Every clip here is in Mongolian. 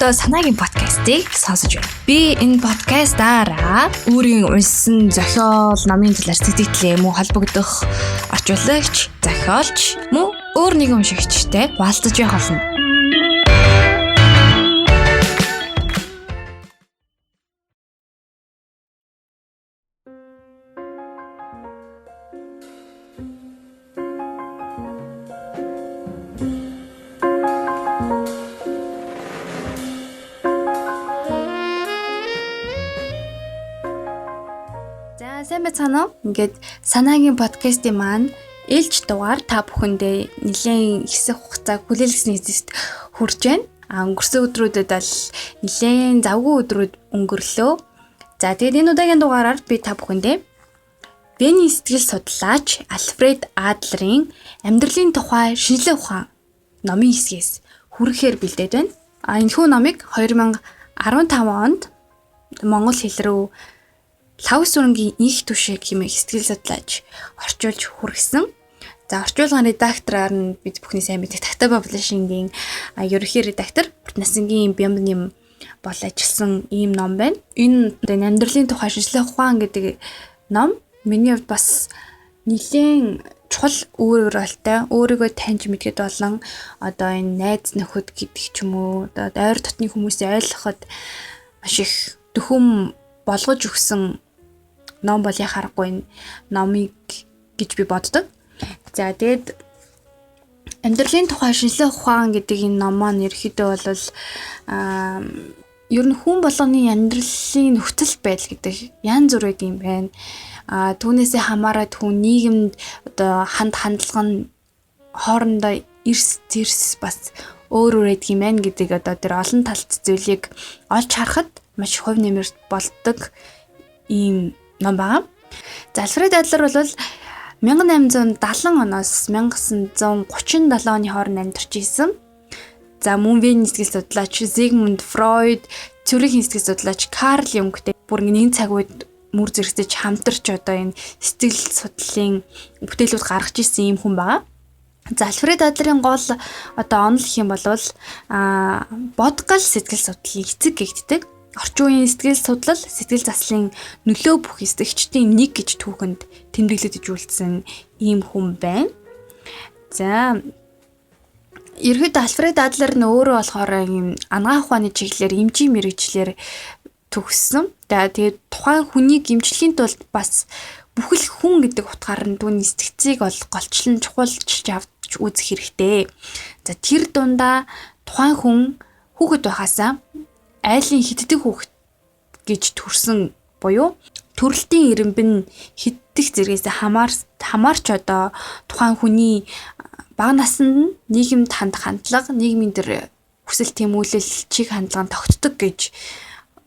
одоо санаагийн подкастыг сонсож байна. Би энэ подкастаараа өөрийн уншсан зохиол, номын талаар сэтгэлээ мөн холбогдох орчуулагч, зохиолч мөн өөр нэгэн уншигчтай уулзаж явах болно. Сайн байцгаана уу? Ингээд санаагийн подкастын маань ээлж дугаар та бүхэндээ нэлээд хэсэг хугацааг хүлээлгэсний эцэст хүрч байна. Өнгөрсөн өдрүүдэд бол нэлээд завгүй өдрүүд өнгөрлөө. За тэгээд энэ удаагийн дугаараар би та бүхэндээ Вений сэтгэл судлаач Альфред Адлерийн амьдралын тухай шинжлэх ухаан номын хэсгээс хүрэхээр бэлдээд байна. Энэхүү номыг 2015 онд монгол хэл рүү Лавс Сүрэнгийн Их түшиг хэмээх сэтгэл судлаач орчуулж хүргэсэн. За орчуулгын редактораар нь бид бүхний сайн мэддэг Такта Publishing-ийн ерөнхий редактор Насангийн Бямбним бол ажилласан ийм ном байна. Энэ амьдралын тухай шинжлэх ухаан гэдэг ном миний хувьд бас нэлээд чухал үр ролтой, өөрийгөө таньж мэдгээд болон одоо энэ найз нөхөд гэдэг ч юм уу одоо ойр дотны хүмүүсийг ойлгоход маш их төхөм болгож өгсөн ном бол яхахгүй энэ номыг гэж би боддог. За тэгээд амьдралын тухай шинжлэх ухаан гэдэг энэ ном маань ерөөхдөө бол ер нь хүн болгоны амьдралын нөхцөл байдал гэдэг янз бүр байдаг юм байна. Түүнээсээ хамаарат хүн нийгэмд одоо хандлага нь хоорондоо эрс зэрс бас өөр байдаг юм байна гэдэг одоо тэр олон талт зүйлийг олж харахад маш хувь нэмэрт болдог ийм ном байна. За Альфред Адлер бол 1870 оноос 1937 оны хооронд амьдарч исэн. За мөн Вений сэтгэл судлаач Зигмунд Фройд, Цюрихийн сэтгэл судлаач Карл Юнгтэй бүр нэг цаг үед мөр зэрэгцэж хамтарч одоо энэ сэтгэл судлалын бүтээлүүд гаргаж исэн ийм хүн байна. За Альфред Адлерийн гол одоо онол гэх юм бол бодгал сэтгэл судлалын эцэг гэгддэг. Орчин үеийн сэтгэл судлал, сэтгэл заслын нөлөө бүх эсдэгчдийн нэг гэж түүхэнд тэмдэглэгдэж үлдсэн ийм хүн байна. За ерөөд Альфред Адлер нь өөрөө болохоор ийм анагаах ухааны чиглэлээр эмчийн мэргэжлэр төгссөн. Тэгээд тухайн хүнийг эмчлэхийн тулд бас бүхэл хүн гэдэг утгаар нь түүний сэтгцийг бол голчлон чухалчилж авч үзэх хэрэгтэй. За тэр дундаа тухайн хүн хүүхэд байхасаа айлын хиддэг хүүхэд гэж төрсөн буюу төрөлтийн ирэмбэн хиддэг зэргээс хамаарч одоо тухайн хүний бага наснд нийгэмд хандах хандлага, нийгмийн тэр хүсэл тэмүүлэл чиг хандлаганд тогтдог гэж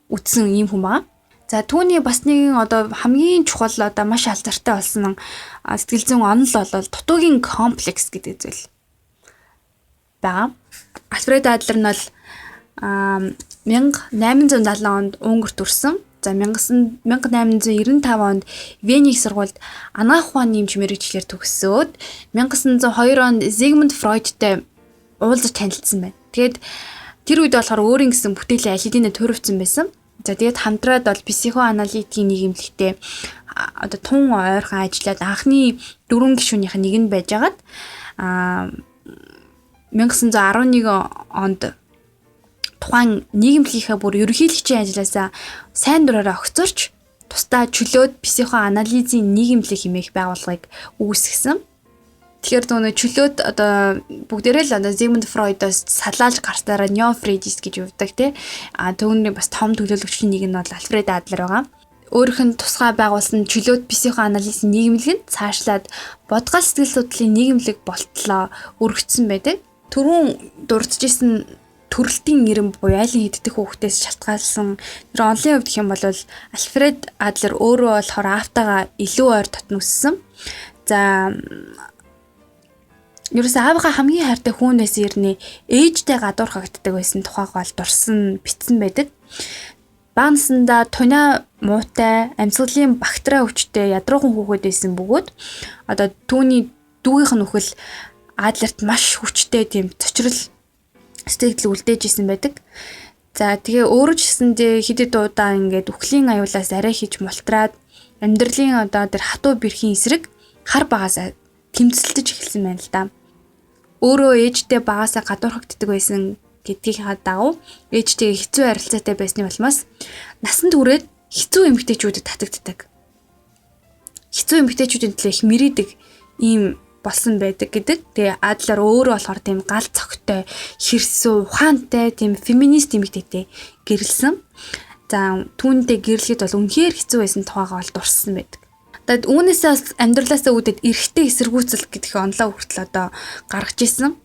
үздсэн ийм хүн байна. За түүний бас нэгэн одоо хамгийн чухал одоо маш алдартай болсон сэтгэл зүйн онол бол дутуугийн комплекс гэдэг зүйл байна. Альфред Адлер нь бол 1870 онд Унгарт төрсөн. За 1895 онд Вений их сургуульд анагаах ухааны эмч мэргэжлэр төгсөөд 1902 онд Зигмунд Фройдтэй уулзаж танилцсан байна. Тэгээд тэр үед болохоор өөрийн гэсэн бүтээлийн аль хэдийнэ төрөвцөн байсан. За тэгээд хамтраад бол психоаналитикийн нийгэмлэгтээ одоо тун ойрхон ажиллаад анхны 4 гишүүнийх нь нэг нь байжгаад 1911 онд тухайн нийгэмлэгийнхээ бүр ерөнхийлөгчийн ажилласаа сайн дураараа огцорч тусдаа чөлөөд психоанализийн нийгэмлэг хэмээх байгууллагыг үүсгэсэн. Тэгэхээр түүний чөлөөд одоо бүгдээрээ л одоо Зигмунд Фройдоос салаалж гарснараа неофрейдист гэж өвдөг тий. Түүний бас том төлөөлөгчийн нэг нь бол Альфред Адлер байгаа. Өөрийнх нь тусгай байгуулсан чөлөөд психоанализийн нийгэмлэг нь цаашлаад бодгал сэтгэл судлалын нийгэмлэг болтлоо өргөцсөн байдаг. Түрүүн дурдчихсэн төрөлтийн ирэм буюу айлын хиддэг хүүхдээс шалтгаалсан тэр онлын хувьд гэх юм бол Альфред Адлер өөрөө болохоор аавтайгаа илүү ойр дотн өссөн. За ерөөсөө аавынхаа хамгийн хайртай хүн байсан ирнэ ээжтэй гадуур хагддаг байсан тухайг бол дурсан битсэн байдаг. Баансанда туна муутай амьсгалын бактери өвчтэй ядруухан хүүхэд байсан бөгөөд одоо түүний дүүгийнх нь өхөл Адлерт маш хүчтэй тийм цочрол сэтгэл үлдээж исэн байдаг. За тэгээ өөрөө ч гэсэндээ хэд удаа ингээд үхлийн аюулаас арай хийж мултраад амьдралын одоо тэр хатуу бэрхийн эсрэг хар багасаа тэмцэлдэж эхэлсэн байна л да. Өөрөө ээжтэй багасаа гадуурхагддаг байсан гэдгийнхаа дагуу ээжтэйгээ хэцүү харилцаатай байсны улмаас насанд хүрээд хэцүү эмэгтэйчүүдэд татагддаг. Хэцүү эмэгтэйчүүдийн төлөө их мэрийдэг ийм болсон байдаг гэдэг. Тэгээ Адлер өөрөө болохоор тийм гал цогтой, хэрсүү, ухаантай, тийм феминист эмэгтэйтэй гэрэлсэн. За түүнтэй гэрлэхэд бол үнэхээр хэцүү байсан тухайгаа бол дурссан байдаг. Тэгээд үүнээсээ амьдралаасаа үүдээд эрэгтэй эсэргүүцэл гэдгийг онлоо хүртэл одоо гаргаж ирсэн.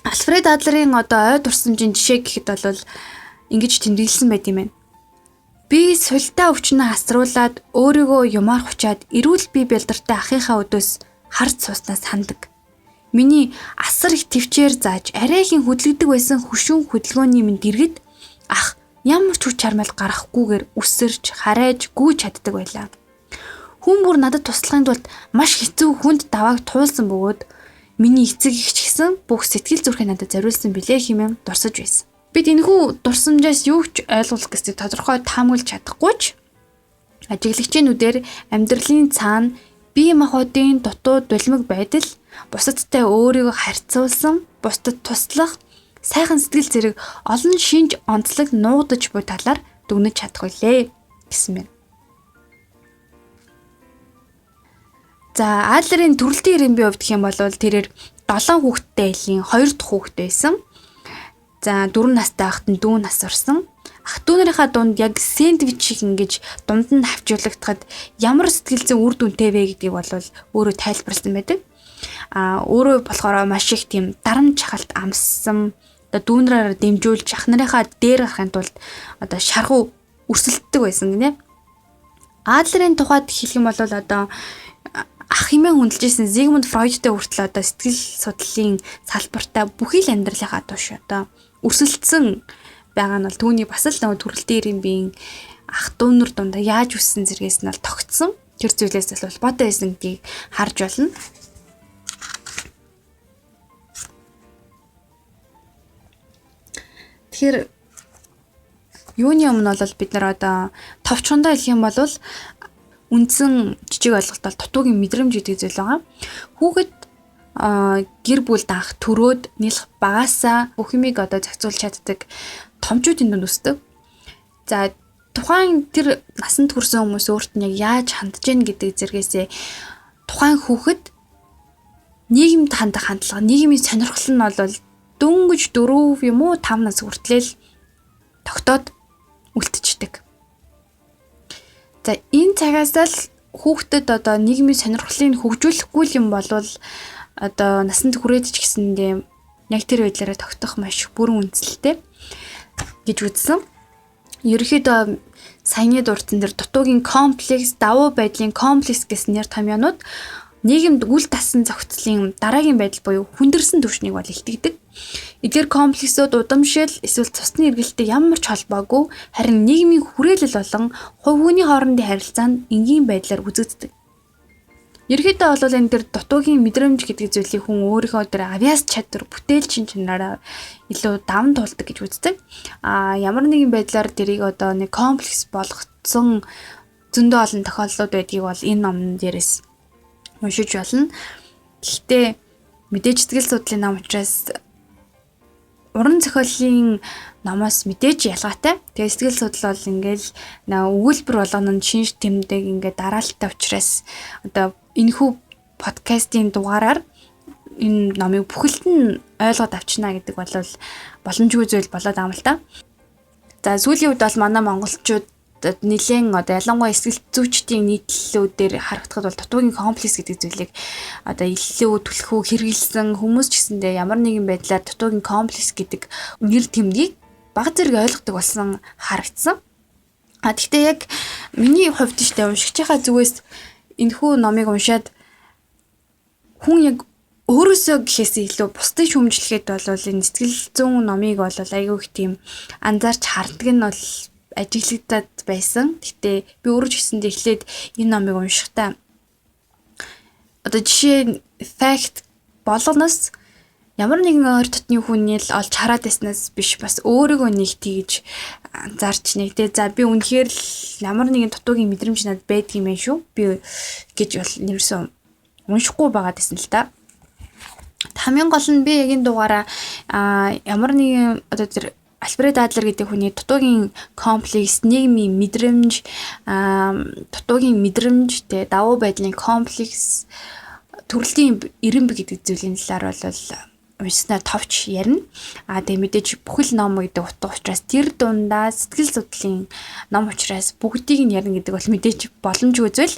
Альфред Адлерийн одоо ой дурсамжийн жишээ гэхэд бол ингэж тэмдэглэсэн байт юм байна. Би султаа өвчнөө хасруулад өөрийгөө юмар хучаад эрүүл бие бэлдэртэй ахынхаа өдөөс харц суснаас хандаг. Миний асар их төвчээр зааж арайхийн хөдөлгдөг байсан хөшүүн хөдөлгөөний минь дэргэд ах ямар ч хүч чармайл гаргахгүйгээр үсэрч харайж гүйж чаддаг байлаа. Хүн бүр надад туслахын тулд маш хэцүү хүнд давааг туулсан бөгөөд миний эцэг ихч гисэн бүх сэтгэл зүрхээ надад зориулсан билээ хэмээн дурсаж байсан. Бид энэхүү дурсамжаас юу ч ойлгох гэсэд тодорхой таамаглаж чадахгүй ч ажиглагчийн нүдээр амьдралын цаана бие махбодын дутуу дулмиг байдал, бусадтай өөрийгөө харьцуулсан, бусдад туслах, сайхан сэтгэл зэрэг олон шинж онцлог нуугдаж буй талаар дүгнэж чадах үлээ гэсэн мэн. За Адлерийн төрөлтийн ирэмбийн хувьд гэх юм бол тэрээр 7 хүүхэдтэй айлын 2 дахь хүүхэд байсан. За 4 настай байхад нь дүү нас орсон. Ах дүүнэрийнхаа дунд яг сэндвич шиг ингэж дунд нь хавчуулагдахад ямар сэтгэл зүйн үр дүнтэй вэ гэдгийг бол өөрөө тайлбарласан байдаг. Өөрөө болохоор маш их тийм дарамт чахалт амссан. Одоо дүүнрээр дэмжүүлж ах нарынхаа дээр гарахын тулд одоо шаргуу өрсөлддөг байсан гинэ. Адлерийн тухайд хэлэх юм бол одоо ах хэмээн хүндэлжсэн Зигмунд Фройдтэй хүртэл одоо сэтгэл судлалын салбартаа бүхий л амьдралынхаа туш одоо өрсөлдсөн байгаа нь бол түүний бас л нөгөө төрөлтийн ирэмбийн ах дүүнэр дундаа яаж үссэн зэргээс нь бол тогтсон тэр зүйлээс л холбоотой байсан гэдгийг харж байна. Тэгэхээр юуны өмнө бол бид нар одоо товчхондоо хэлэх юм бол үндсэн жижиг ойлголт бол дутуугийн мэдрэмж гэдэг зүйл байгаа. Хүүхэд гэр бүлд анх төрөөд нийлх багасаа бүх юмыг одоо зохицуулж чаддаг томчуудын дунд үсдэг. За тухайн тэр насанд хүрсэн хүмүүс өөрт нь яг яаж хандж гин гэдэг зэргээсээ тухайн хүүхэд нийгэмд хандах хандлага, нийгмийн сонирхол нь бол дөнгөж 4 юм уу 5 нас хүртэл тогтоод үлдчихдэг. За энэ цагаас л хүүхдэд одоо нийгмийн сонирхлыг хөгжүүлэхгүй юм бол одоо насанд хүрээд ч гэсэндээ яг тэр байдлаараа тогтох маш бүрэн үндсэлтэй гэж үзсэн. Ерөнхийдөө саяны дурдсан дээр дутуугийн комплекс, давуу байдлын комплекс гэсэн нэр томьёонууд нийгэмд үл тассан зохицлын дараагийн байдал буюу хүндэрсэн түвшнийг бол илтгэдэг. Эдгээр комплексууд удамшил эсвэл цусны эргэлттэй ямар ч холбоогүй харин нийгмийн хүрээлэл болон хувь хүний хоорондын харилцаанд энгийн байдлаар үзэгддэг. Ерөнхийдөө бол энэ төр дутуугийн мэдрэмж гэдэг зүйлийг хүн өөрийнхөө тэр авьяас чадвар, бүтээлчин чанараараа илүү даван туулдаг гэж үздэг. Ямар нэгэн байдлаар тэрийг одоо нэг комплекс болгоцсон зөндөө олон тохиолдлууд байдгийг бол энэ номон дээрээс уншиж болно. Гэхдээ мэдээж сэтгэл судлалын ном учраас уран зохиолын номоос мэдээж ялгаатай. Тэгээ сэтгэл судлал бол ингээл өгүүлбэр болгоно шинж тэмдэг ингээд дараалттай учраас одоо энэхүү подкастын дугаараар энэ номыг бүхэлд нь ойлгоод авчна гэдэг бол боломжгүй зүйл болоод байгаа юм л та. За сүүлийн үед бол манай монголчууд нэлээд одоо ялангуяа сэтгэл зүйчдийн нийтлэлүүдээр харагдахад бол дутуугийн комплекс гэдэг зүйлийг одоо илүү түлхүү хэрэгэлсэн хүмүүс ч гэсэндээ ямар нэгэн байдлаар дутуугийн комплекс гэдэг нэр тэмдгийг бага зэрэг ойлгодог болсон харагдсан. Гэхдээ яг миний хувьд ч тэ уншигчийнхаа зүгээс энэхүү номыг уншаад хүн яг өөрөөсөө гэхээс илүү бусдыг шүүмжлэхэд бол энэ сэтгэл зүйн номыг бол айгүй их тийм анзаарч харддаг нь бол ажиглагдаад байсан. Гэтэ би өөрөө ч гэсэндээ эхлээд энэ номыг уншихдаа одоо жишээ факт болгоноос ямар нэгэн ойр дотны хүний л олж хараад байснаас биш бас өөрийгөө нэг тэгж анзаарч нэг. За би үнэхээр л ямар нэгэн дутуугийн мэдрэмж надад байдаг юм байна шүү. Би гэж бол нэрсэн уншихгүй байгаад байсан л да. Хамгийн гол нь би яг энэ дугаараа ямар нэгэн одоо тэр Альфред Адлер гэдэг хүний дутуугийн комплекс, нийгмийн мэдрэмж, дутуугийн мэдрэмж, тэ давуу байдлын комплекс, төрөлхийн эренб гэдэг зүйлийн талаар бол уншснаар товч ярина. Тэгээ мэдээж бүхэл ном гэдэг утга учраас тэр дундаа сэтгэл судлалын ном учраас бүгдийг нь ярина гэдэг бол мэдээж боломжгүй зүйл.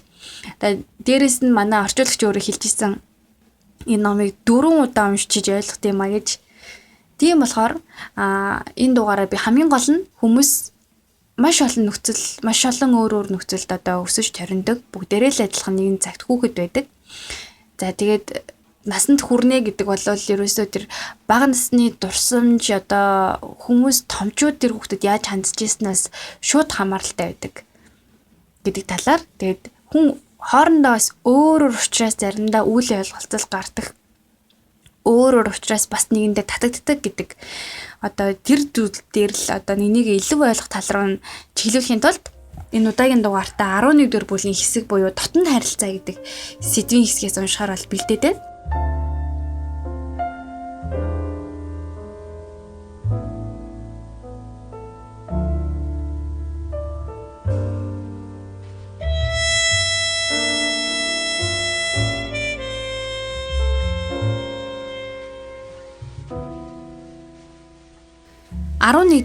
Дээрээс нь манай орчуулагч өөрөө хэлжсэн энэ номыг 4 удаа уншиж ойлгох юм а гэж. Тийм болохоор энэ дугаараа би хамгийн гол нь хүмүүс маш олон өөр нөхцөлд одоо өсөж ториндог. Бүгдээрээ л адилхан нэгэн цагт хүүхэд байдаг. За тэгээд насанд хүрнэ гэдэг бол ерөөсөө тэр бага насны дурсамж одоо хүмүүс томчууд тэр хүүхдэд яаж хандж ийснээс шууд хамааралтай байдаг гэдэг талаар тэгээд хүн хоорондоо бас өөр учраас заримдаа үйл ойлголцол гардаг. Өөр учраас бас нэгэндээ татагддаг гэдэг одоо тэр зүйл дээр л одоо нэгийг илүү ойлгох тал руу чиглүүлэхийн тулд энэ удаагийн дугаартаа 11 дугаар бүлгийн хэсэг буюу дотн харилцаа гэдэг сэдвийн хэсгээс уншихаар бол бэлдээтэй.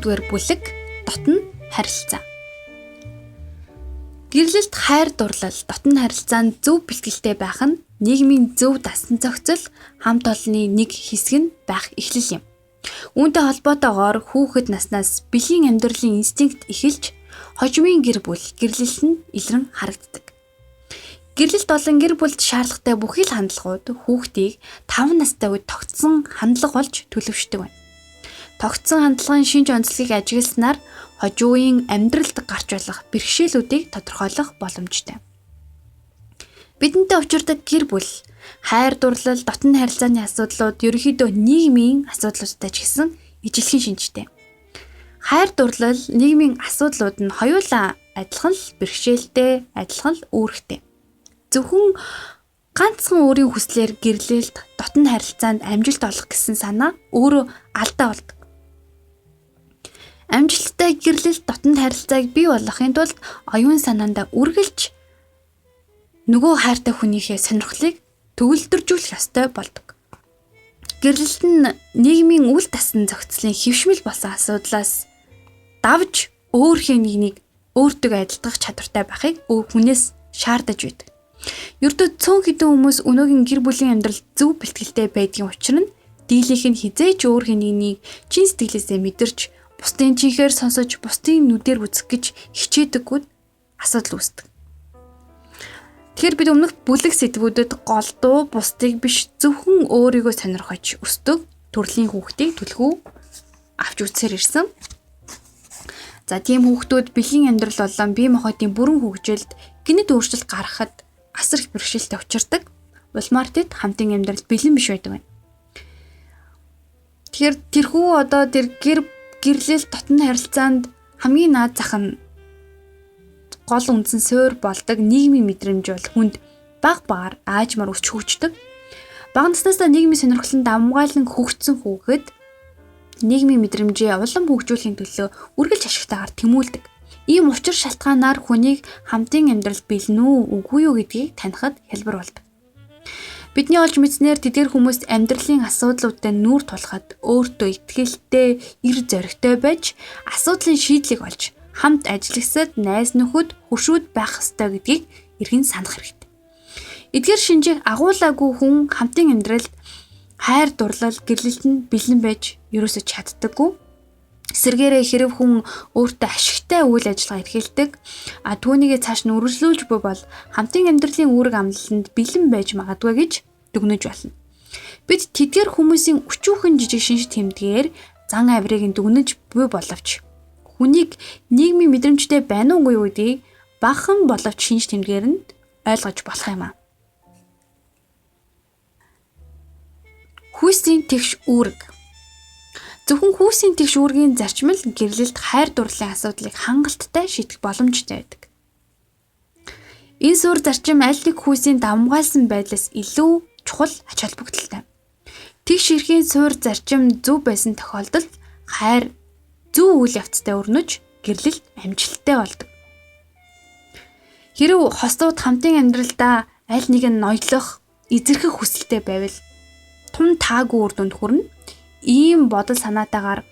Нэгдүгээр бүлэг дотн харилцаа. Гэрлэлт хайр дурлал дотн харилцаанд зөв бэлтгэлтэй байх нь нийгмийн зөв дасан зохицол хамт олонны нэг хэсэг нь байх эхлэл юм. Үүнтэй холбоотойгоор хүүхэд наснаас бэлгийн амьдралын инстинкт эхэлж хожимын гэр бүл гэрлэлт нь илрэн харагддаг. Гэрлэлт болон гэр бүлд шаардлагатай бүхий л хандлагууд хүүхдийг 5 настай үед тогтсон хандлага болж төлөвшдөг байна. Тогтсон хандлагын шинж онцлогийг ажигласнаар хожуугийн амьдралд гарч болох бэрхшээлүүдийг тодорхойлох боломжтой. Бидэнтэй учирдаг гэр бүл, хайр дурлал, дотн харилцааны асуудлууд ерөнхийдөө нийгмийн асуудлуудтай ч гэсэн ижилхэн шинжтэй. Хайр дурлал, нийгмийн асуудлууд нь хоёулаа адилхан л бэрхшээлтэй, адилхан л үүрэгтэй. Зөвхөн ганцхан өөрийн хүслээр гэрлэлт, дотн харилцаанд амжилт олох гэсэн санаа өөрөө алдаа болдог. Амжилттай гэрлэлт дотн харилцааг бий болгохын тулд оюун санаандаа үргэлж нөгөө хайртай хүнийхээ сонирхлыг төгөлдржүүлэх ёстой болдог. Гэрлэлт нь нийгмийн үйл дасан зохицлын хэвшмэл болсон асуудлаас давж өөрийнхөө нэгнийг өөртөө адилтгах чадвартай байхыг хүнээс шаардаж байдаг. Ердөө цөөн хэдэн хүмүүс өнөөгийн гэр бүлийн амьдрал зөв бэлтгэлтэй байдгийн учир нь дийлийнх нь хизээч өөрийнхөө нэгнийг чин сэтгэлээсээ мэдэрч бусдын чихээр сонсож, бусдын нүдээр үзэх гэж хичээдэггүй асуудал үүсдэг. Тэгэхээр бид өмнөх бүлэг сэдвүүдэд голдуу бусдыг биш зөвхөн өөрийгөө сонирхож өсдөг төрлийн хүүхдийг түлхүү авч үзсээр ирсэн. За тийм хүүхдүүд бэлгийн амьдрал болон бие махбодын бүрэн хөгжилд гинэт өөрчлөлт гаргахад асар их бэрхшээлтэй учирдаг. Улмаар тэд хамтын амьдрал бэлэн биш байдаг байна. Тэгэхээр тэрхүү одоо тэр гэрлэл дотн харилцаанд хамгийн наад зах нь гол үндсэн суурь болдог нийгмийн мэдрэмж бол хүнд баг багаар аажмаар өсч хөгждөг. Бага наснаасаа нийгмийн сонирхлонд амгаалan хөгжсөн хүүхэд нийгмийн мэдрэмжээ улам хөгжүүлэхийн төлөө үргэлж ашигтайгаар тэмүүлдэг. Ийм учир шалтгаанаар хүнийг хамтын амьдралд бэлэн үү үгүй юу гэдгийг танихад хялбар болдог. Бидний олж мэдснээр тэдгээр хүмүүс амьдралын асуудлуудад нүүр тулахад өөртөө итгэлтэй, эр зоригтой байж асуудлын шийдлийг олж хамт ажилласад найз нөхөд хуршүүд байх ёстой гэдгийг эргэн санах хэрэгтэй. Эдгээр шинжийг агуулаагүй хүн хамтын амьдралд хайр дурлал гэрлэлт нь бэлэн байж ерөөсөж чаддаггүй. Эсвэргээрээ хэрэг хүн өөртөө ашигтай үйл ажиллагаа эрхэлдэг, түүнийгээ цааш нь үргэлжлүүлж буй бол хамтын амьдралын үүрэг амлалтанд бэлэн байж магадгүй гэж дүгнэж болно. Бид тэдгээр хүмүүсийн өчүүхэн жижиг шинж тэмдгээр зан авирыг дүгнэж буй боловч хүнийг нийгмийн мэдрэмжтэй байна уугүй юу гэдгийг багахан боловч шинж тэмдгээр нь ойлгож болох юм аа. Хүйсийн тэгш үүрэг. Зөвхөн хүйсийн тэгш үүргийн зарчмал гэрлэлт хайр дурлалын асуудлыг хангалттай шийдэх боломжтой байдаг. Энэ суурь зарчим аль нэг хүйсийн давмгайлсан байдлаас илүү чухал ач холбогдолтой. Тэгш эрхийн суурь зарчим зөв байсан тохиолдолд хайр зөв үйл явцтай өрнөж гэрлэлт амжилттай болдог. Хэрэв хосууд хамтын амьдралдаа аль нэг нь ноёлох, эзэрхэх хүсэлтэй байвал тун таагүй үр дүнд хүрнэ. Ийм бодол санаатаагаар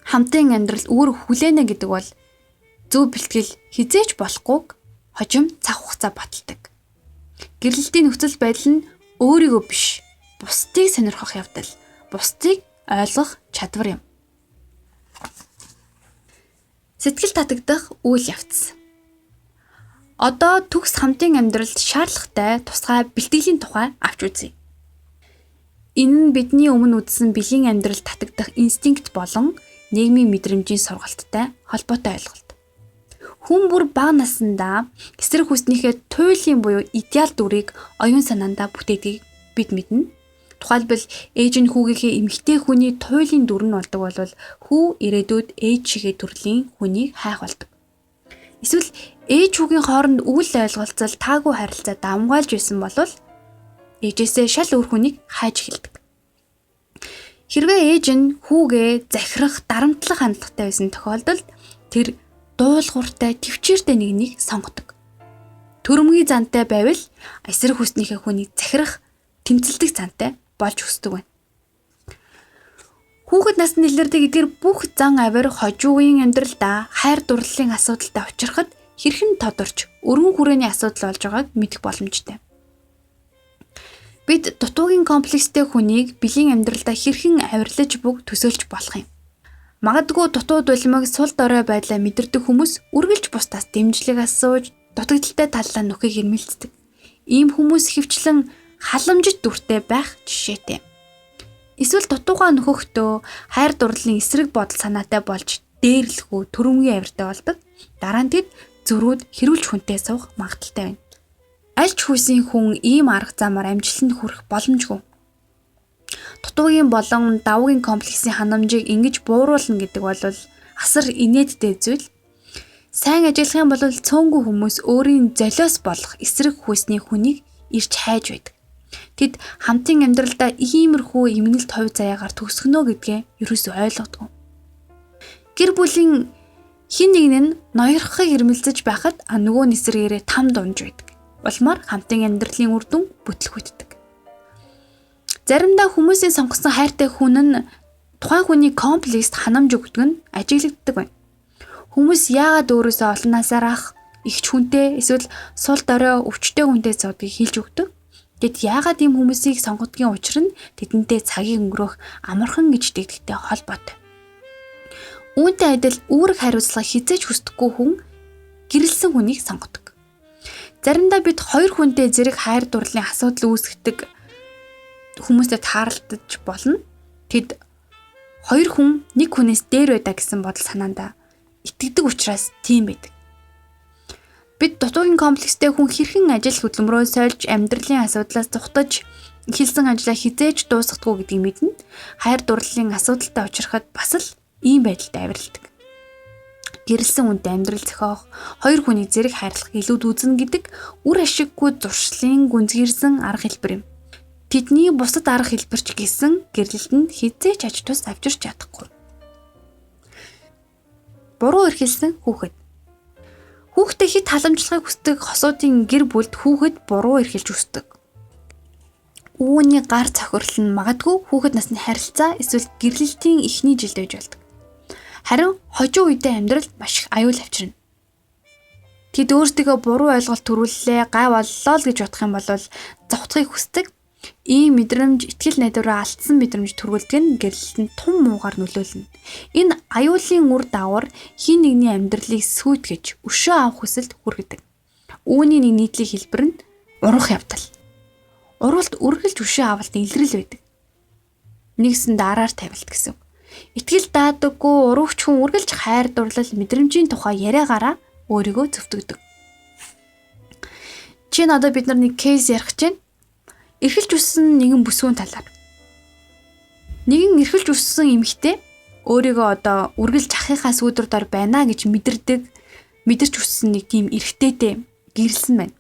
хамтын амьдрал үүрэг хүлээнэ гэдэг бол зөв бэлтгэл хизээч болохгүйг хожим цаг хугацаа баталдаг. Гэрлэлтийн нөхцөл байдал нь өөрийгөө биш, бусдыг сонирхох явдал, бусдыг ойлгох чадвар юм. Сэтгэл татагдах үйл явц. Одоо төгс хамтын амьдралд шаардлагатай тусгай бэлтгэлийн тухай авч үзье. Энэ нь бидний өмнө үзсэн бэлгийн амьдралд татагдах инстинкт болон нийгмийн мэдрэмжийн сургалттай холбоотой ойлголт. Хүн бүр бага насндаа эсрэг хүснийхээ туйлын буюу идеал дүрийг оюун санаандаа бүтээдгийг бид мэднэ. Тухайлбал ээж нь хүүгийнхээ эмэгтэй хүний туйлын дүр нь болдог бол хүү ирээдүйд ээж шигээ төрлийн хүнийг хайх болдог. Эсвэл ээж хүүгийн хооронд үйл ойлголцол таагүй харилцаа давмгайлж байсан бол ээжээсээ шал өөр хүнийг хайж эхэлдэг. Хэрвээ ээж нь хүүгээ захирах, дарамтлах хандлагатай байсан тохиолдолд тэр дуулууртай, төвчээртэй нэгнийг сонгодог. Төрөмгийн зантай байвал эсрэг хүснийхээ хүнийг захирах, тэмцэлдэх зантай болж өсдөг байна. Хүүхэд насны илэрдэг эдгээр бүх зан авир хожуугийн амьдралдаа хайр дурлалын асуудалтай учрахад хэрхэн тодорч өргөн хүрээний асуудал болж байгааг мэдэх боломжтой. Бид дутуугийн комплекстэй хүнийг бэлгийн амьдралдаа хэрхэн авирлаж бүг төсөөлж болох юм. Магадгүй дутуу дулмыг сул дорой байдлаа мэдэрдэг хүмүүс үргэлж бусдаас дэмжлэг асууж, дутагдaltaй талаа нөхийг ирмэлцдэг. Ийм хүмүүс хөвчлэн халамжит дүртэй байх жишээтэй. Эсвэл дутуугаа нөхөхдөө хайр дурлалын эсрэг бодол санаатай болж дээрлэхүү төрөмгийн авиртай болдог. Дараа нь тэд зөрүүд хэрүүлж хүнтэй суух магадaltaй байна. Аль ч хүйсийн хүн ийм арга замаар амжилтанд хүрэх боломжгүй. Дутуугийн болон давуугийн комплексийн ханамжийг ингэж бууруулна гэдэг бол асар инээдтэй зүйл. Сайн ажиллах юм бол цөөнгүй хүмүүс өөрийн золиос болох эсрэг хүйсний хүнийг ирж хайж байдаг. Тэд хамтын амьдралдаа иймэрхүү эмгэнэлт хувь заяагаар төгсгөнө гэдгээ ерөөсөө ойлгодгүй. Гэр бүлийн хин нэг нь ноёрхохыг ирмэлцэж байхад нөгөө нь эсрэгээрээ там дунж байдаг. Улмаар хамтын амьдралын үр дүн бүтлгүйддэг. Заримдаа хүмүүсийн сонгосон хайртай хүн нь тухайн хүний комплекст ханамж өгдөг нь ажиглагддаг байна. Хүмүүс яагаад өөрөөсөө олон насаар ах, ихч хүнтэй эсвэл сул дорой өвчтэй хүнтэй зодгийг хэлж өгдөг. Тэд яагаад ийм хүмүүсийг сонгодгийн учир нь тэдэнтэй цагийг өнгөрөөх амархан гэж дэгдэгтэй холбоотой. Үүнтэй адил үүрэг хариуцлага хизээж хүсдэггүй хүн гэрэлсэн хүнийг сонгодог. Заримдаа бид хоёр хүнтэй зэрэг хайр дурлалын асуудал үүсгдэг хүмүүстэй тааралдаж болно. Тэд хоёр хүн нэг хүнээс дээр байдаг гэсэн бодол санаандаа итгэдэг учраас тийм байдаг. Бид дутуугийн комплекстэй хүн хэрхэн ажил хөдөлмөрөө сольж амьдралын асуудлаас зүхтаж эхэлсэн ажлаа хизээж дуусгадаггүй гэдгийг мэднэ. Хайр дурлалын асуудалтай учрахад бас л ийм байдалтай авиралдаг. Гэрэлсэн хүнтэй амьдрал зохиох, хоёр хүнийг зэрэг хайрлах илүүд үзнэ гэдэг үр ашиггүй зуршлын гүнзгийрсэн арга хэлбэр юм. Тэдний бусад арга хэлбэрч гэсэн гэрлэлтэнд хизээч аж тус авчирч чадахгүй. Буруу эрхэлсэн хүүхэд. Хүүхдээ хэд халамжлахыг хүсдэг хосуудын гэр бүлд хүүхэд буруу эрхэлж өсдөг. Үүний гар цохирол нь магадгүй хүүхэд насны харилцаа эсвэл гэрлэлтийн эхний жилд байж болдог. Харин хожуу үедээ амьдралд маш их аюул авчирна. Тэд өөрсдөө буруу ойлголт төрүүллээ, гай боллоо л гэж бодох юм бол зовтхыг хүсдэг. Ийм мэдрэмж итгэл найдвараа алдсан мэдрэмж төрүүлдэг нь гэрлэлтэнд тун муугаар нөлөөлнө. Энэ аюулын үр дагавар хин нэгний амьдралыг сүйтгэж өшөө авах хүсэлд хүргэдэг. Үүний нэг нийтлэг хэлбэр нь урах явдал. Уралт үргэлж өшөө авалт илрэл байдаг. Нэгсэн дараар тавилт гэсэн. Итгэл даадаггүй урагч хүн үргэлж хайр дурлал мэдрэмжийн тухай яриагаараа өөрийгөө зөвтгөдөг. Чинь одоо бид нар нэг кейс ярих чинь эрхэлж өссөн нэгэн бүсгүйн талаар. Нэгэн эрхэлж өссөн эмэгтэй өөрийгөө одоо үргэлж ахыхаа сүүдэр дор байна гэж мэдэрч өссөн нэг тийм эрэгтэйтэй гэрэлсэн байна.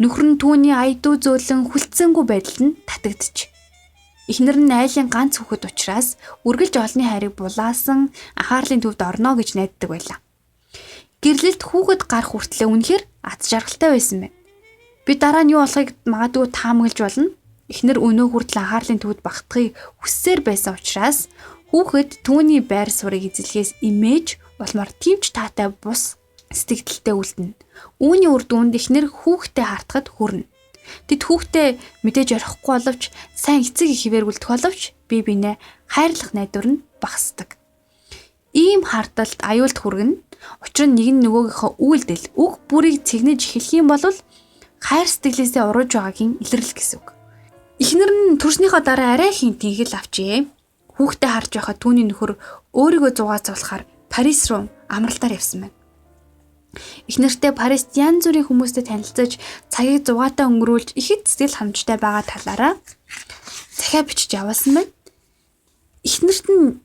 Нөхөр нь түүний аядуу зөөлөн хүлцэнгүй байдалд нь татагдчих. Эхнэр нь айлын ганц хүүхэд учраас үргэлж олонний хайрыг булаасан анхаарлын төвд орно гэж найддаг байлаа. Гэрлэлт хүүхэд гарах хүртлээр үнэхээр аз жаргалтай байсан байна. Би дараа нь юу болохыг магадгүй таамаглаж болно. Эхнэр өнөө хүртэл анхаарлын төвд багтахыг хүссээр байсан учраас хүүхэд түүний байр суурийг эзэлхээс имэж болмоор тимч таатай бус сэтгэлдэлтэй үлдэнэ. Үүний үр дүнд эхнэр хүүхдээ хартахад хүрнэ. Тэд хүүхдээ мэдээж орхихгүй боловч сайн эцэг ихэвээр үлдэх боловч бие биенээ хайрлах найдвар нь багасдаг. Ийм харталт аюулд хүргэнэ. Учир нь нэг нь нөгөөгийнхөө үйлдэл үг бүрийг цэгнэж эхлэх юм бол хайр сэтгэлээсээ урууж байгаагийн илэрлэл гэсэн үг. Эхнэр нь төрснийхөө дараа арай хин тэнхэл авчээ. Хүүхдээ харж байхад түүний нөхөр өөрийгөө зугаацуулахаар Парис руу амралтаар явсан байна. Эхнэртэй Парист янз бүрийн хүмүүстэй танилцаж цагийг зугаатай өнгөрүүлж ихэд сэтгэл ханамжтай байгаа талаараа захиа бичиж явуулсан байна. Эхнэрт нь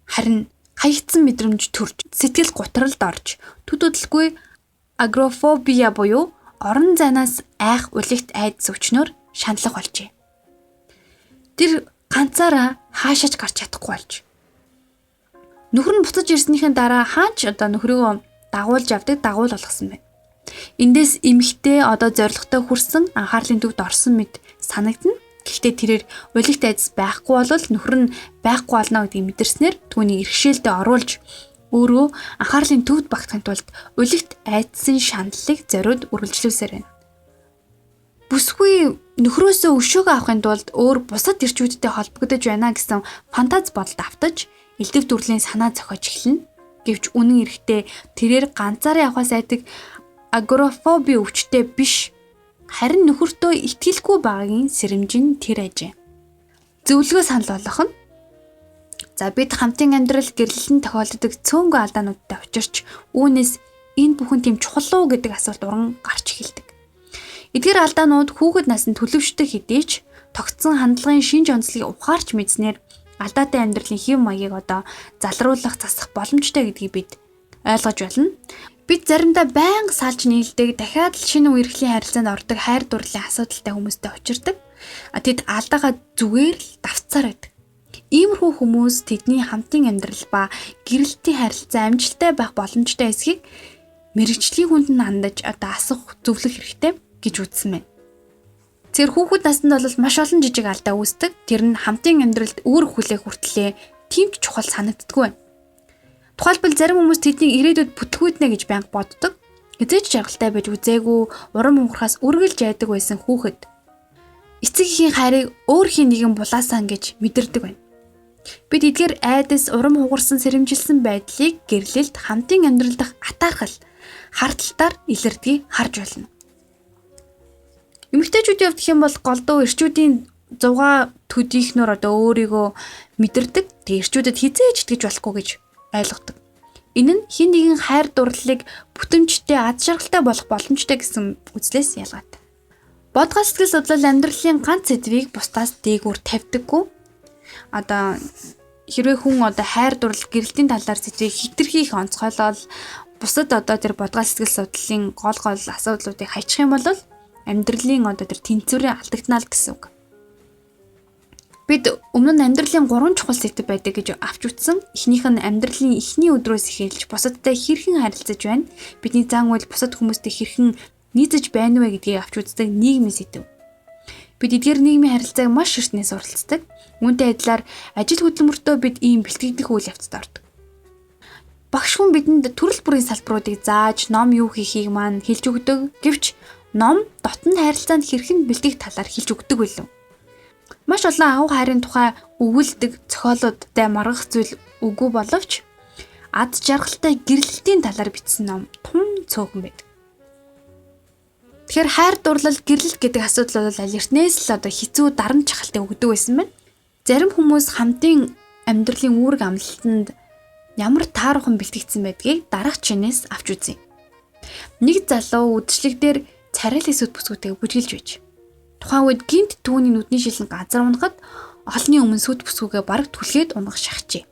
харин хаягдсан мэдрэмж төрж сэтгэл гутралд орж төдөлгүй агрофобия буюу орон зайнаас айх улигт айдас өчнөр шаналх болжээ. Тэр ганцаараа хаашаач гарч чадахгүй болж. Нөхөр нь буцаж ирснийхэн дараа хаач одоо нөхрийгөө дагуулж авдаг дагуул болгосон байна. Эндээс эмэгтэй одоо зоригтой хүрсэн анхаарлын төвд орсон мэд санагдана. Гэхдээ тэрээр улигт айдас байхгүй бол нөхөр нь байхгүй болно гэдгийг мэдэрснээр түүнийг иргэшээлдээ оруулж өөрөө анхаарлын төвд багтахын тулд улигт айдсын шаналлыг зориуд үргэлжлүүлсээр байна. Бүсгүй нөхрөөсөө өшөөгөө авахын тулд өөр бусад ирчүүдтэй холбогдож байна гэсэн фантаз бодолд автаж элдв төрлийн санаа зохиож эхэлнэ. Гэвч үнэн эрэхтэй тэрээр ганцаараа явахаас айдаг агрофоби өвчтэй биш. Харин нөхөртөө итгэлгүй байгаагийн сэрэмжин тэр ажээ. Зөвлөгөө санал болгох нь. За бид хамтын амьдрал гэрлэлэн тохиолддог цөөнгөө алдаануудтай учирч үүнээс энэ бүхэн тийм чухал уу гэдэг асуулт уран гарч эхэлдэг. Эдгээр алдаанууд хүүхэд наснд төлөвшдөг хэдий ч тогтсон хандлагын шинж онцлогийг ухаарч мэдснээр алдаатай амьдралын хэв маягийг одоо залруулах засах боломжтой гэдгийг бид ойлгож байна. Бид заримдаа байнга салж нийлдэг, дахиад л шинэ үерхлийн харилцаанд ордог хайр дурлалын асуудалтай хүмүүстэй учирдаг. Тэд алдаагаа зүгээр л давцаар байдаг. Иймэрхүү хүмүүс тэдний хамтын амьдрал ба гэрэлтийн харилцаа амжилттай байх боломжтой эсхийг мэрэгжлийн хүнд нь хандаж одоо асуух зөвлөх хэрэгтэй гэж үзсэн байна. Тэр хүүхэд наснд бол маш олон жижиг алдаа үүсдэг. Тэр нь хамтын амьдралд үүрэг хүлээх хүртлээр тимч чухал санагддаггүй байна. Тухайлбал зарим хүмүүс тэднийг ирээдүйд бүтлгүйднэ гэж байнга боддог. Эзэж жаргалтай байж үзээгүй, урам хугарахаас үргэлж айдаг байсан хүүхэд эцэг эхийн хайрыг өөрхийн нэгэн булаасан гэж мэдэрдэг байна. Бид эдгээр айдас, урам хугарсан сэрэмжилсэн байдлыг гэрлэлт хамтын амьдрал дахь атаархал, харталтаар илэрдгийг харж байна. Эмэгтэйчүүдийн хувьд гэх юм бол голдуу эрчүүдийн зугаа төдийхнөр одоо өөрийгөө мэдэрдэг. Тэг эрчүүдэд хизээж итгэж болохгүй гэж ойлгодог. Энэ нь хин нэгэн хайр дурлалыг бүтэмжтэй аз жаргалтай болох боломжтой гэсэн үзлээс ялгаатай. Бодгал сэтгэл судлал амьдралын ганц сэдвийг бусдаас дээгүүр тавьдаггүй. Одоо хэрвээ хүн одоо хайр дурлал гэрэлтийн талаар сэдвийг хитрхи их онцгойлол бусад одоо тэр бодгал сэтгэл судлалын гол асуудлуудыг хайчих юм бол амьдралын одоо тэр тэнцвэрээ алдагдана л гэсэн үг. Бид өмнө нь амьдралын 3 чухал сэдэв байдаг гэж авч үзсэн. Эхнийх нь амьдралын эхний өдрөөс эхэлж бусадтай хэрхэн харилцаж байна. Бидний зан үйл бусад хүмүүстэй хэрхэн нийцэж байна вэ гэдгийг авч үздэг нийгмийн сэдэв. Бид эдгээр нийгмийн харилцааг маш эртнээс суралцдаг. Үүнтэй адилаар ажил хөдөлмөртөө бид ийм бэлтгэгдэх үйл явцад ордог. Багш хүн бидэнд төрөл бүрийн салбаруудыг зааж, ном юу хийхийг маань хэлж өгдөг. Гэвч ном дотн харилцаанд хэрхэн бэлтгэх талаар хэлж өгдөг билүү. Маш олон агуу хайрын тухай өгүүлдэг зохиолуудтай маргах зүйл үгүй боловч ад жаргалтай гэрлэлтийн талаар бичсэн ном тун цөөхөн байдаг. Тэгэхээр хайр дурлал гэрлэлт гэдэг асуудал бол аль эртнээс л одоо хэцүү дарамт чахалтай өгдөг байсан байна. Зарим хүмүүс хамтын амьдралын үүрэг амлалтанд ямар таархан бэлтгэгдсэн байдгийг дараах чинээс авч үзье. Нэг залуу үдшилэг дээр царайлаг сүд бүсгүйтэйг бүжгэлж байж. Тухайн үед гинт түүний нүдний шилэн газар унахад олонний өмнө сүд бүсгүйгээ бараг түлхээд унгах шахажээ.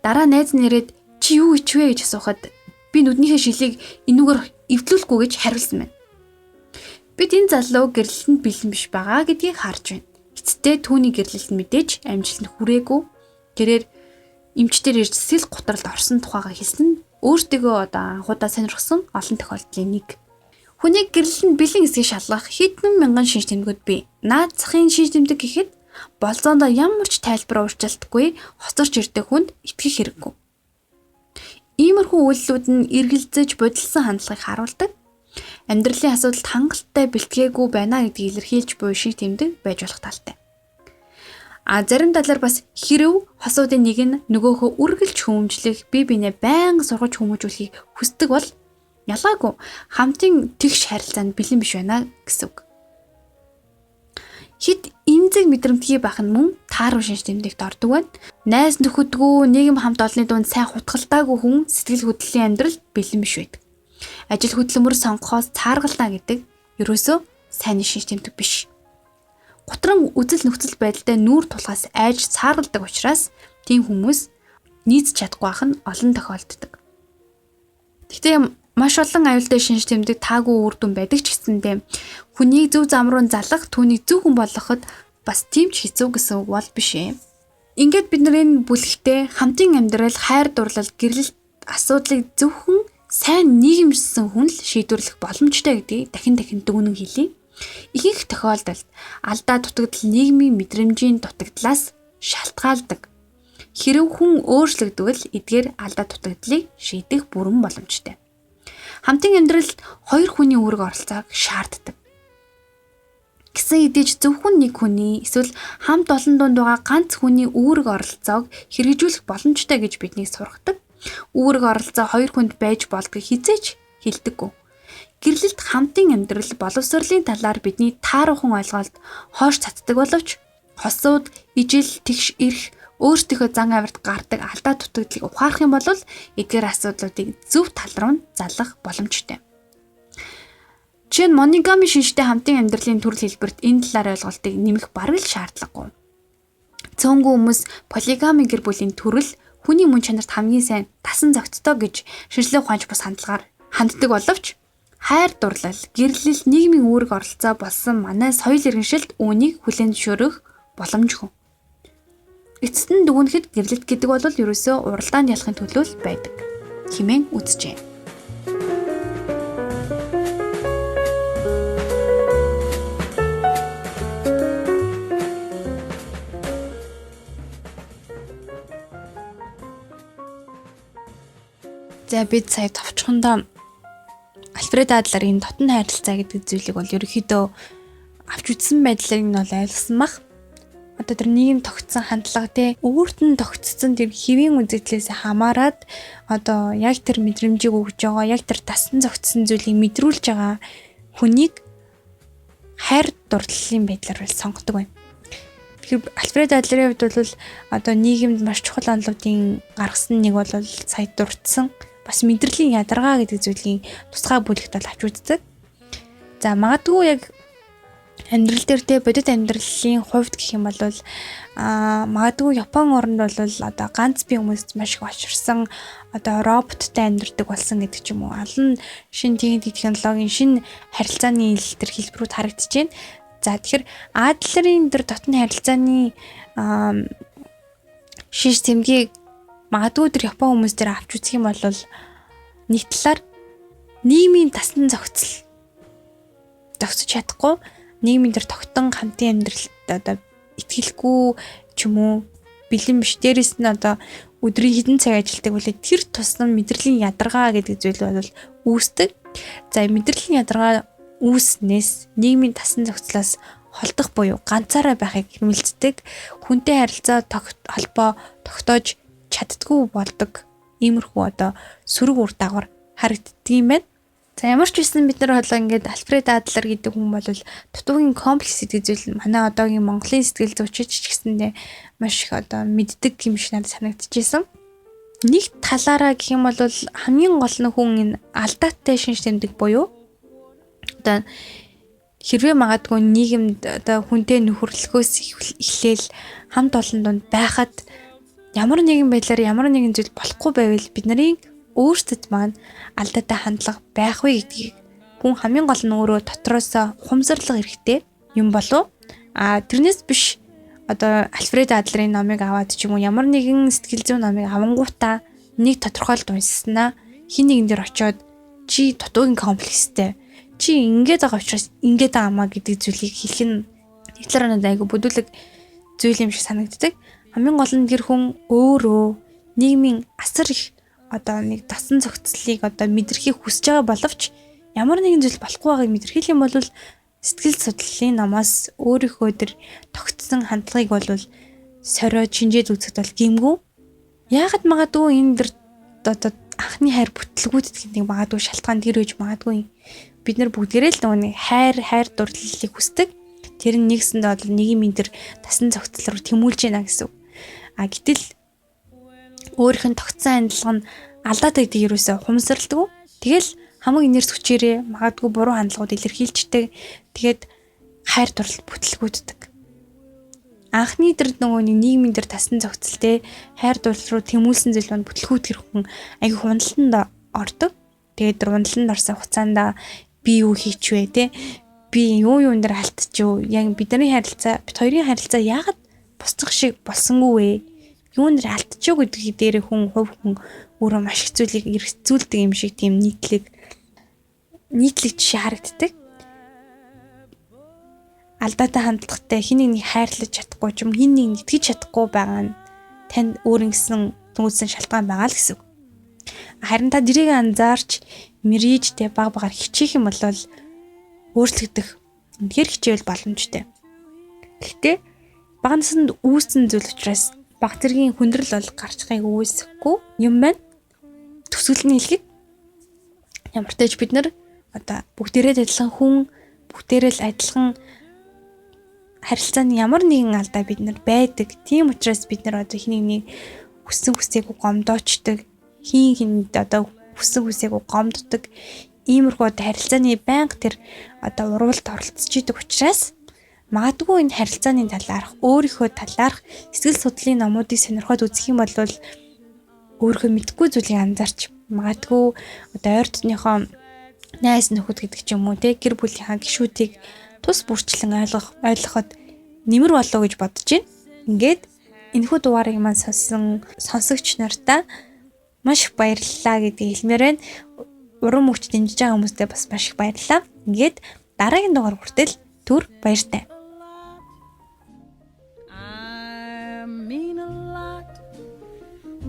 Дараа найз нэрээд чи юу ичвэ гэж асуухад би нүднийхээ шилийг энүүгээр эвдлүүлэхгүй гэж хариулсан байна. Бид энэ залуу гэрлэлтэнд бэлэн биш байгаа гэдгийг харж байна. Эцэстээ түүний гэрлэлт мэдээж амжилтанд хүрээгүй. Тэрээр эмчтэр ирж сэл гутралд орсон тухайга хэлсэн нь өөртөө анхудаа сонирхсон олон тохиолдлын нэг. Хүний гэрлэлтэнд бэлэн эсгийг шалгах хэдэн мянган шинж тэмдгүүд бий. Наад захын шинж тэмдэг гэхэд болзоондоо ямар ч тайлбар уурчилдаггүй хоцорч ирдэг хүнд итгэх хэрэггүй. Иймэрхүү үйлдэлүүд нь эргэлзэж бодилсон хандлагыг харуулдаг. Амьдралын асуудалд хангалттай бэлтгээгүй байна гэдгийг илэрхийлж буй шинж тэмдэг байж болох талтай. Зарим талаар бас хэрв хосуудын нэг нь нөгөөхөө үргэлж хүмүүжлэх, бие биенээ байнга сургаж хүмүүжүүлэхийг хүсдэг бол ялгаагүй хамтын тэгш харилцаанд бэлэн биш байна гэсэн үг. Хэд эмзэг мэдрэмтгий байх нь мөн тааруу шинж тэмдэгт ордог байна. Найз нөхөдгөө нийгэм хамт олонны дунд сайн хутгалтаагүй хүн сэтгэл хөдлөлийн амьдрал бэлэн биш байдаг. Ажил хөдөлмөр сонгохоос цааргалнаа гэдэг ерөөсөө сайн шинж тэмдэг биш. Гутран үзэл нөхцөл байдалтай нүүр тулгаас айж цааргалдаг учраас тийм хүмүүс нийцж чадахгүй байх нь олон тохиолддог. Гэхдээ маш олон аюултай шинж тэмдэг таагүй үр дүн байдаг ч гэсэндээ хүнийг зөв зам руу залгах, түүнийг зөв хүн болгоход бас тийм ч хэцүү гэсэн үг бол биш ээ. Ингээд бид нарын бүлэгтээ хамтын амьдрал, хайр дурлал, гэрлэлт асуудлыг зөвхөн сайн нийгэмжсэн хүн л шийдвэрлэх боломжтой гэдгийг дахин дүгнэн хэлье. Ихэнх тохиолдолд алдаа дутагдал нийгмийн мэдрэмжийн дутагдлаас шалтгаалдаг. Хэрэв хүн өөрчлөгдвөл эдгээр алдаа дутагдлыг шийдэх бүрэн боломжтой. Хамтын амьдралд хоёр хүний үүрэг оролцоог шаарддаг. Гэсэн хэдий зөвхөн нэг хүний эсвэл хамт олон дунд байгаа ганц хүний үүрэг оролцоог хэрэгжүүлэх боломжтой гэж биднийг сургадаг. Үүрэг оролцоо хоёр хүнд байж болдгийг хизээч хэлдэггүй. Гэрлэлт хамтын амьдрал боловсролын талаар бидний тааруухан ойлголт хоош цацдаг боловч хосууд, ижил, тэгш ирэх өөртөөхөө зан авирт гардаг алдаа дутагдлыг ухаарах юм бол эдгээр асуудлуудыг зөв тал руу залгах боломжтой. Жишээ нь моногами шинжтэй хамтын амьдралын төрөл хэлбэрт энэ талаар ойлголтыг нэмэх бараг л шаардлагагүй. Цөөнгүй хүмүүс полигами гэр бүлийн төрөл хүний мөн чанарт хамгийн сайн тасан зохицтой гэж ширлэг ухаанч бус хандлагаар ханддаг боловч хайр дурлал, гэрлэл, нийгмийн үүрэг оролцоо болсон манай соёл иргэншилд үүнийг хүлээн зөвшөөрөх боломжгүй. Эцэст нь дүгнэхэд гэрлэлт гэдэг бол ерөөсөө уралдаанд ялахын төлөө л байдаг хэмээн үзжээ. За бид сая товчхондоо Альфред Адлерийн дотн хайрцаа гэдэг зүйлийг бол ерөөхдөө авч үзсэн байдлыг нь бол ойлгосон бах. Одоо тэр нийгэм тогтсон хандлага те өөрт нь тогтцсон тэр хэвийн үзэгдлээс хамаарат одоо яг тэр мэдрэмжийг өгж байгаа, яг тэр тасн зогтсон зүйлийг мэдрүүлж байгаа хүнийг хайр дурлалын байдлаар бол сонгодог байна. Тэгэхээр Альфред Адлерийн хувьд бол одоо нийгэмд маш чухал онолуудын гаргасан нэг бол сая дурдсан бас мэдрэлийн ядаргаа гэдэг зүйлийн тусгай бүлэгт бол авч үздэг. За магадгүй яг амьдрал дээр те бодит амьдралын хувьд гэх юм бол магадгүй Япон орнд бол одоо ганц бие хүмүүс маш их очирсан одоо роботтай амьдардаг болсон гэдэг ч юм уу. Олон шинэ технологийн шинэ харилцааны төр хэлбэрүүд харагдаж байна. За тэгэхээр Адлерийн тэр дотн харилцааны шинж тэмдгийг магадгүй тэр Япон хүмүүс дээр авч үзэх юм бол нэг талаар нийгмийн тасн зохицол зогсож чадахгүй нийгмийн тэр тогтон хамтын амьдралд одоо итгэлгүй ч юм уу бэлэн биш. Дээрээс нь одоо өдрийн хэдэн цаг ажилладаг болоо тэр тусам мэдрэлийн ядаргаа гэдэг зүйл бол үүсдэг. За мэдрэлийн ядаргаа үүснээс нийгмийн тасн зохицлоос холдох буюу ганцаараа байхыг хэмэлцдэг. Хүнтэй харилцаа холбоо тогтоож чаддгүй болдог. Иймэрхүү одоо сөрөг үр дагавар харагддаг юм байна. За ямар ч байсан бид нар хоолоо ингээд Альфред Адлер гэдэг хүн бол дутуугийн комплекс гэдэг зүйл манай одоогийн Монголын сэтгэл зүйчид ч гэсэндээ маш их одоо мэддэг юм шиг надад санагдчихсэн. Нэг талаараа гэх юм бол хамгийн гол нь хүн энэ алдаатай шинж тэмдэг буюу одоо хэрвээ магадгүй нийгэмд одоо хүнтэй нөхөрлөхөөс эхлээл хамт олон донд байхад ямар нэгэн байдлаар ямар нэгэн зүйл болохгүй байвал бидний өөрсдөд маань алдаатай хандлага байх вэ гэдгийг хүн хамгийн гол нь өөрөө дотроос ухамсарлах хэрэгтэй юм болов. Тэрнээс биш одоо Альфред Адлерийн номыг аваад ч юм уу ямар нэгэн сэтгэл зүйн номыг авангуудаа нэг тодорхойлт уншсанаа хин нэгэн дээр очиод чи дутуугийн комплекстэй чи ингэж байгаа учраас ингэж байгаамаа гэдэг зүйлийг хэлэх нь нэг талаараа айгу бүдүүлэг зүйл юм шиг санагддаг. Хамгийн гол нь тэр хүн өөрөө нийгмийн асар их одоо нэг дасан зохицлыг одоо мэдрэхийг хүсэж байгаа боловч ямар нэгэн зүйл болохгүй байгааг мэдэрхийлэх юм бол сэтгэл судлалын намаас өөрийнхөө тэр тогтсон хандлагыг бол сориод шинжээд үзэхэд бол гэмгүй. Яагаад магадгүй энэ дэр одоо анхны хайр бүтлгүүдэд гэдэг магадгүй шалтгаан тэр үеж магадгүй. Бид нар бүгдээрээ л нэг хайр дурлалыг хүсдэг. Тэр нь нэгсэндээ бол нийгмийн тэр дасан зохицол руу тэмүүлж байна гэсэн. Гэтэл өөрийнх нь тогтсон хандлага нь алдаатай гэдгийг юусаа ухамсарладаг. Тэгэл хамаг инэрс хүчээрээ магадгүй буруу хандлагууд илэрхийлждэг. Тэгээд хайр дурлал бүтлгүүддэг. Анхны тэр нөгөө нийгмийн тэр тасн зохицолтэй хайр дурлал руу тэмүүлсэн зүйл нь бүтлгүүд хэрхэн аягүй хуналтанд ордог. Тэгээд тэр хуналтанд орсон хугацаанд би юу хийчихвэ те би юун дээр алдчихв. Яг бидний харилцаа бид хоёрын харилцаа яагаад бусдах шиг болсонгүй вэ? Юун дээр алдчихв гэдгийг дээр хүн хувь хүн өөрөө маш их зүйлийг эргэцүүлдэг юм шиг тийм нийтлэг жишээ харагддаг. Алдаатай хандлагатай хин нэгнийг хайрлаж чадахгүй ч юм хин нэг итгэж чадахгүй байгаа нь танд өөр ингэсэн нүүсэн шалтгаан байгаа л гэсэн. Харин та дэрийг анзаарч мэрийж тэ баг багаар хичээх юм бол өөрчлөгдөх үнэхээр хичээл боломжтой. Гэхдээ бага наснд үүссэн зүйл учраас баг зэргийн хүндрэл бол гарчхайг үүсэхгүй юм байна. Төсөөлөл нь хэлэхэд ямар ч тач бид нар одоо бүгдээрээ адилхан хүн бүгдээрээ л адилхан харилцааны ямар нэгэн алдаа бид нар байдаг. Тийм учраас бид нар одоо хин нэг хүссэн хүсээгүй гомдоочдөг. Хин одоо хүссэн хүсээгүй гомддог. Иймэрхүү харилцааны байнга тэр одоо урвалд оролцож идэг учраас магадгүй энэ харилцааны талаарх өөрийнхөө талаарх сэтгэл судлалын номуудыг сонирхоод үзэх юм бол өөрийнхөө мэдгүй зүйлийг анзаарч магадгүй одоо ойр дотныхоо найз нөхөд гэдэг ч юм уу те гэр бүлийнхаа гишүүдийг тус бүрчлэн ойлгоход нэмэр болоо гэж бодож байна. Ингээд энэхүү дугаарыг маань сонсогч нартаа маш их баярлалаа гэдгийг хэлмээр байна. Урам өгч дэмжиж байгаа хүмүүстээ бас маш их баярлалаа. Ингээд дараагийн дугаар хүртэл түр баяртай.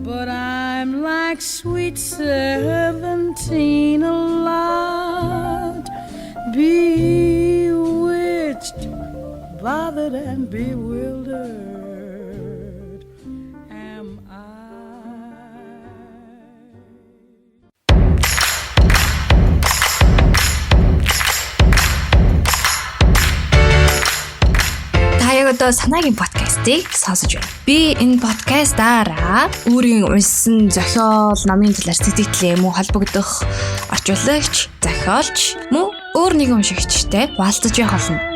But I'm like sweet 17 a lot, bewitched, bothered and bewildered am I. Та яг одоо санаагийн подкастыг сонсож байна. Би энэ подкастаараа өөрийн уншсан зохиол, номын талаар сэтгэлдээ мөн холбогдох орчуулагч, зохиолч, мөн өөр нэгэн уншигчтай хуваалцаж явах болно.